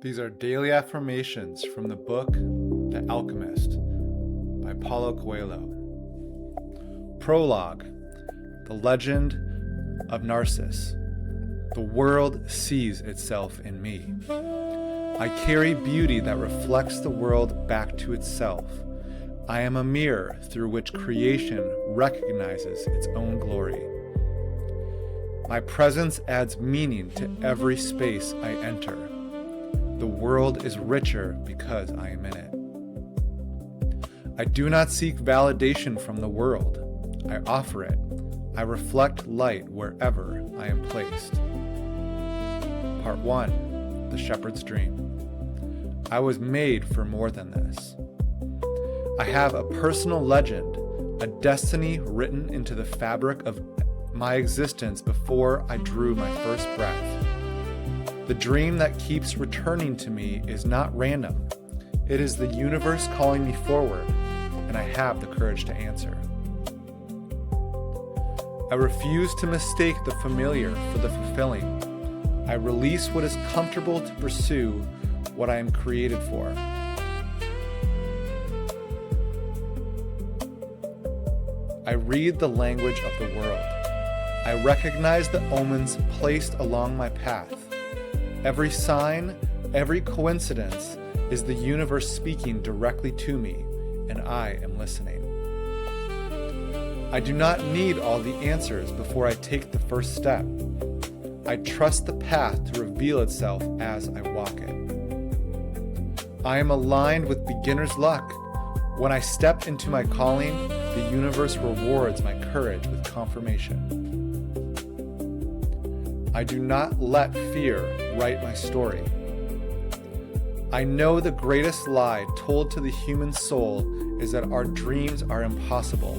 These are daily affirmations from the book The Alchemist by Paulo Coelho. Prologue: The Legend of Narcissus. The world sees itself in me. I carry beauty that reflects the world back to itself. I am a mirror through which creation recognizes its own glory. My presence adds meaning to every space I enter. The world is richer because I am in it. I do not seek validation from the world. I offer it. I reflect light wherever I am placed. Part 1. The Shepherd's Dream. I was made for more than this. I have a personal legend, a destiny written into the fabric of my existence before I drew my first breath. The dream that keeps returning to me is not random. It is the universe calling me forward, and I have the courage to answer. I refuse to mistake the familiar for the fulfilling. I release what is comfortable to pursue what I am created for. I read the language of the world. I recognize the omens placed along my path. Every sign, every coincidence is the universe speaking directly to me, and I am listening. I do not need all the answers before I take the first step. I trust the path to reveal itself as I walk it. I am aligned with beginner's luck. When I step into my calling, the universe rewards my courage with confirmation. I do not let fear write my story. I know the greatest lie told to the human soul is that our dreams are impossible.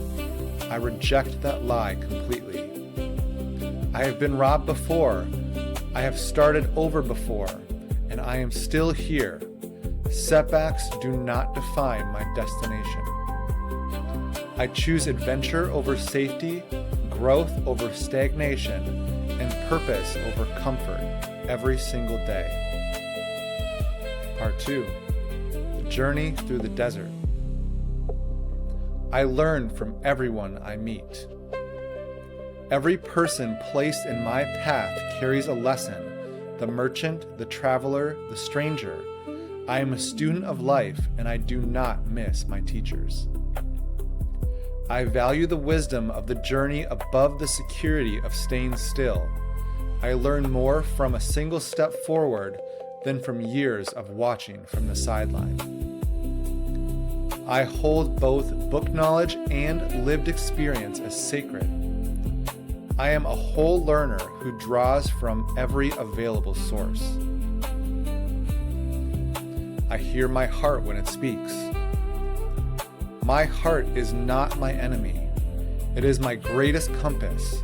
I reject that lie completely. I have been robbed before. I have started over before, and I am still here. Setbacks do not define my destination. I choose adventure over safety, growth over stagnation, and purpose over comfort every single day. Part 2. The Journey Through the Desert. I learn from everyone I meet. Every person placed in my path carries a lesson. The merchant, the traveler, the stranger. I am a student of life, and I do not miss my teachers. I value the wisdom of the journey above the security of staying still. I learn more from a single step forward than from years of watching from the sideline. I hold both book knowledge and lived experience as sacred. I am a whole learner who draws from every available source. I hear my heart when it speaks. My heart is not my enemy. It is my greatest compass,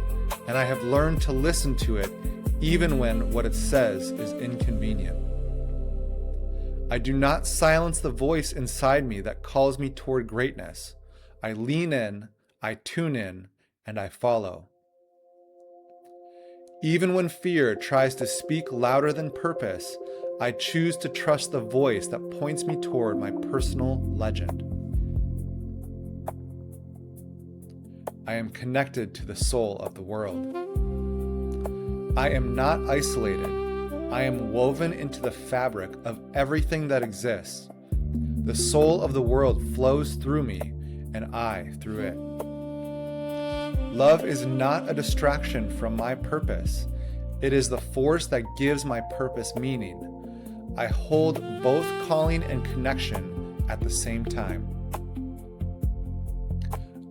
and I have learned to listen to it even when what it says is inconvenient. I do not silence the voice inside me that calls me toward greatness. I lean in, I tune in, and I follow. Even when fear tries to speak louder than purpose, I choose to trust the voice that points me toward my personal legend. I am connected to the soul of the world. I am not isolated. I am woven into the fabric of everything that exists. The soul of the world flows through me, and I through it. Love is not a distraction from my purpose. It is the force that gives my purpose meaning. I hold both calling and connection at the same time.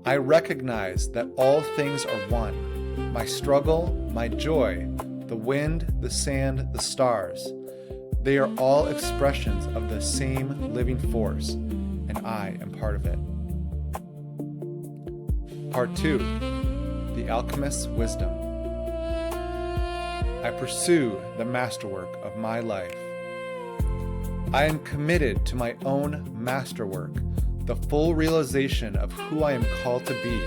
I recognize that all things are one. My struggle, my joy, the wind, the sand, the stars. They are all expressions of the same living force, and I am part of it. Part 2. The Alchemist's Wisdom. I pursue the masterwork of my life. I am committed to my own masterwork, the full realization of who I am called to be,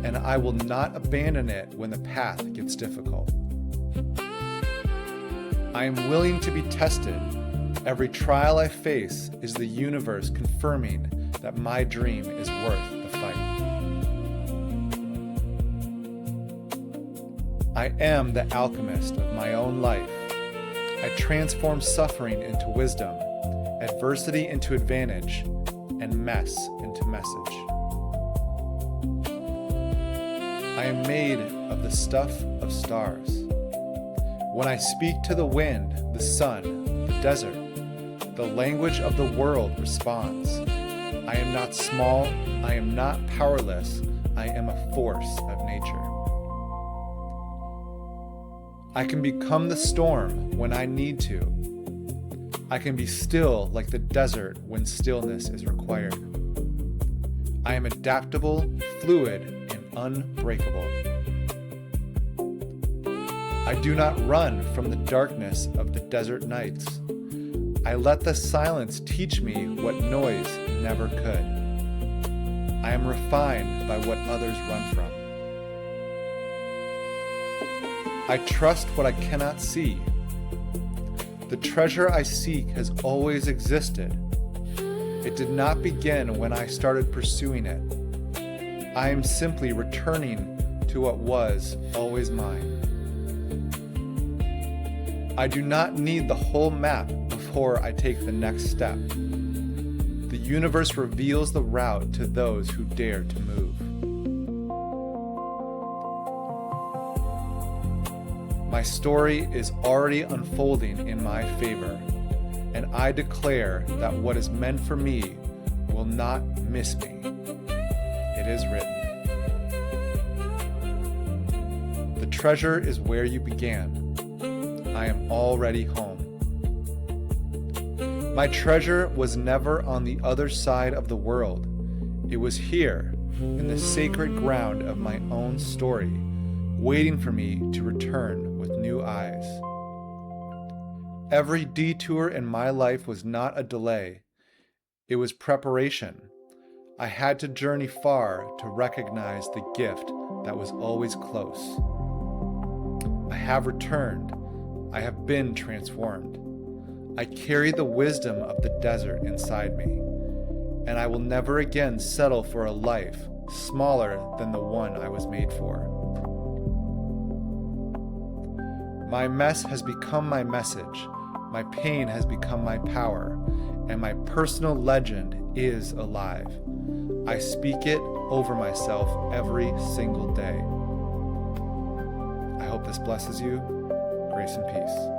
and I will not abandon it when the path gets difficult. I am willing to be tested, Every trial I face is the universe confirming that my dream is worth the fight. I am the alchemist of my own life. I transform suffering into wisdom, adversity into advantage, and mess into message. I am made of the stuff of stars. When I speak to the wind, the sun, the desert, the language of the world responds. I am not small, I am not powerless, I am a force of nature. I can become the storm when I need to. I can be still like the desert when stillness is required. I am adaptable, fluid, and unbreakable. I do not run from the darkness of the desert nights. I let the silence teach me what noise never could. I am refined by what others run from. I trust what I cannot see. The treasure I seek has always existed. It did not begin when I started pursuing it. I am simply returning to what was always mine. I do not need the whole map before I take the next step. The universe reveals the route to those who dare to move. My story is already unfolding in my favor, and I declare that what is meant for me will not miss me. It is written. The treasure is where you began. I am already home. My treasure was never on the other side of the world. It was here, in the sacred ground of my own story, waiting for me to return with new eyes. Every detour in my life was not a delay. It was preparation. I had to journey far to recognize the gift that was always close. I have returned. I have been transformed. I carry the wisdom of the desert inside me, and I will never again settle for a life smaller than the one I was made for. My mess has become my message, my pain has become my power, and my personal legend is alive. I speak it over myself every single day. I hope this blesses you. Grace and peace.